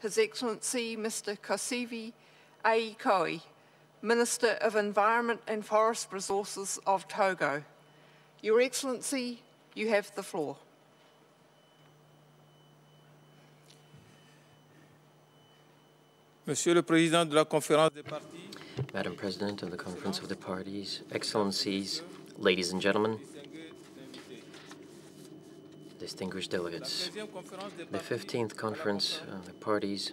His Excellency Mr. Kosivi Aikoi, Minister of Environment and Forest Resources of Togo. Your Excellency, you have the floor. Monsieur le Président de la Conférence des Partis, Madam President of the Conference of the Parties, Excellencies, ladies and gentlemen, distinguished delegates, the 15th Conference of the Parties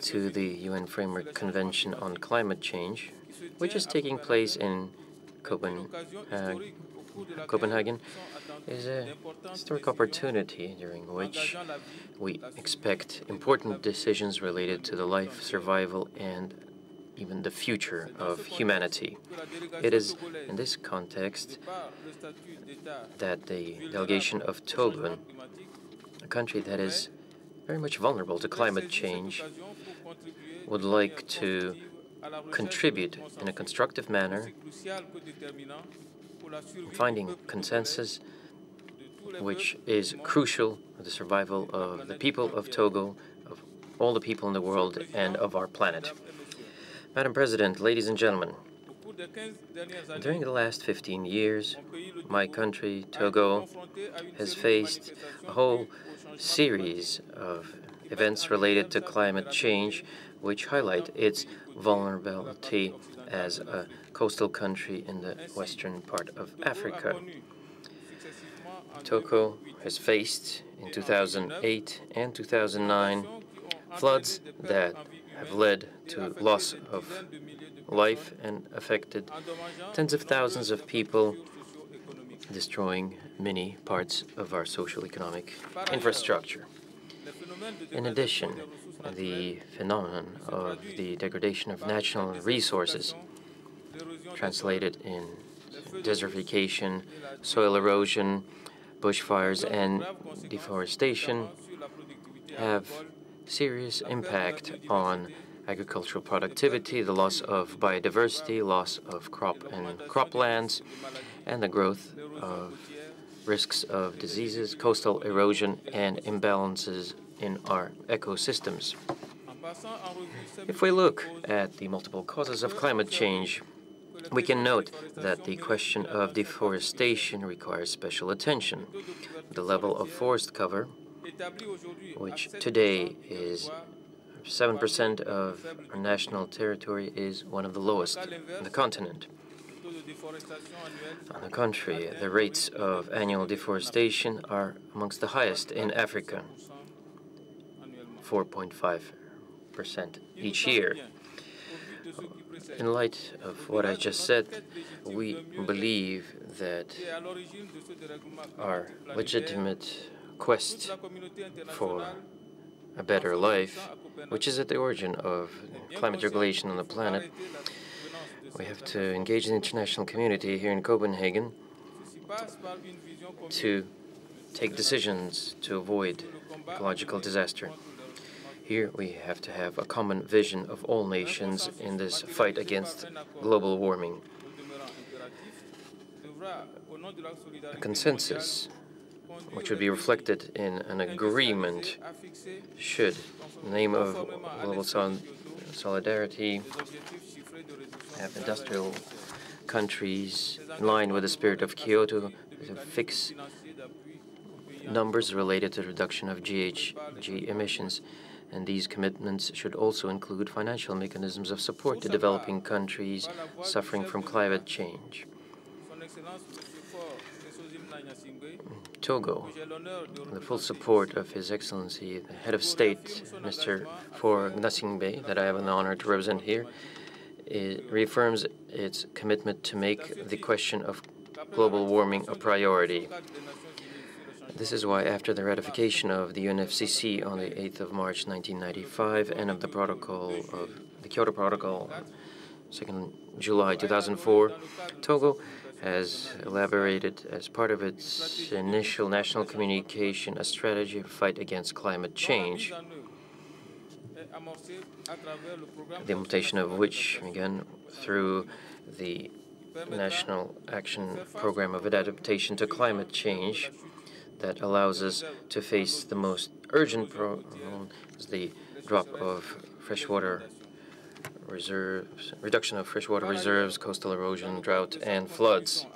to the UN Framework Convention on Climate Change, which is taking place in Copenhagen, is a historic opportunity during which we expect important decisions related to the life, survival, and even the future of humanity. It is in this context that the delegation of Togo, a country that is very much vulnerable to climate change, would like to contribute in a constructive manner, finding consensus which is crucial for the survival of the people of Togo, of all the people in the world, and of our planet. Madam President, ladies and gentlemen, during the last 15 years, my country, Togo, has faced a whole series of events related to climate change which highlight its vulnerability as a coastal country in the western part of Africa. Togo has faced, in 2008 and 2009, floods that have led to loss of life and affected tens of thousands of people, destroying many parts of our social-economic infrastructure. In addition, the phenomenon of the degradation of natural resources, translated in desertification, soil erosion, bushfires, and deforestation, have serious impact on agricultural productivity, the loss of biodiversity, loss of crop and croplands, and the growth of risks of diseases, coastal erosion, and imbalances in our ecosystems. If we look at the multiple causes of climate change, we can note that the question of deforestation requires special attention. The level of forest cover, which today is 7% of our national territory, is one of the lowest in the continent. On the contrary, the rates of annual deforestation are amongst the highest in Africa, 4.5% each year. In light of what I just said, we believe that our legitimate quest for a better life, which is at the origin of climate regulation on the planet, we have to engage the international community here in Copenhagen to take decisions to avoid ecological disaster. Here we have to have a common vision of all nations in this fight against global warming. A consensus, which would be reflected in an agreement, should, in the name of global solidarity, have industrial countries in line with the spirit of Kyoto to fix numbers related to the reduction of GHG emissions. And these commitments should also include financial mechanisms of support to developing countries suffering from climate change. Togo, the full support of His Excellency, the Head of State, Mr. Faure Gnassingbé, that I have an honor to represent here, reaffirms its commitment to make the question of global warming a priority. This is why, after the ratification of the UNFCCC on the 8th of March 1995 and of the Kyoto Protocol 2nd July 2004, Togo has elaborated, as part of its initial national communication, a strategy of fight against climate change, the implementation of which began through the National Action Program of Adaptation to Climate Change. that allows us to face the most urgent problem, is the drop of freshwater reserves, reduction of freshwater reserves, coastal erosion, drought, and floods.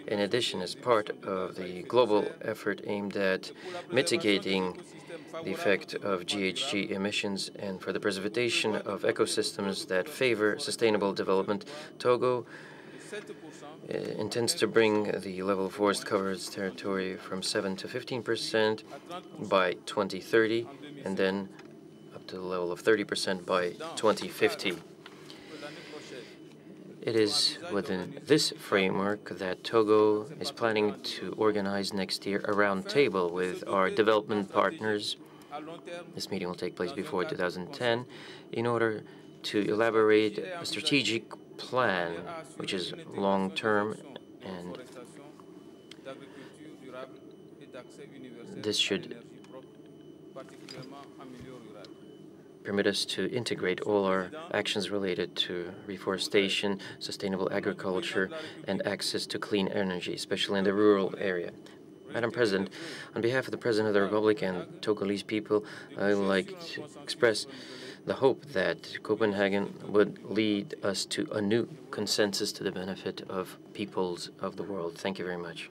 In addition, as part of the global effort aimed at mitigating the effect of GHG emissions and for the preservation of ecosystems that favor sustainable development, Togo intends to bring the level of forest covered territory from 7 to 15% by 2030, and then up to the level of 30% by 2050. It is within this framework that Togo is planning to organize next year a roundtable with our development partners. This meeting will take place before 2010 in order to elaborate a strategic plan which is long-term, and this should permit us to integrate all our actions related to reforestation, sustainable agriculture, and access to clean energy, especially in the rural area. Madam President, on behalf of the President of the Republic and Togolese people, I would like to express the hope that Copenhagen would lead us to a new consensus to the benefit of peoples of the world. Thank you very much.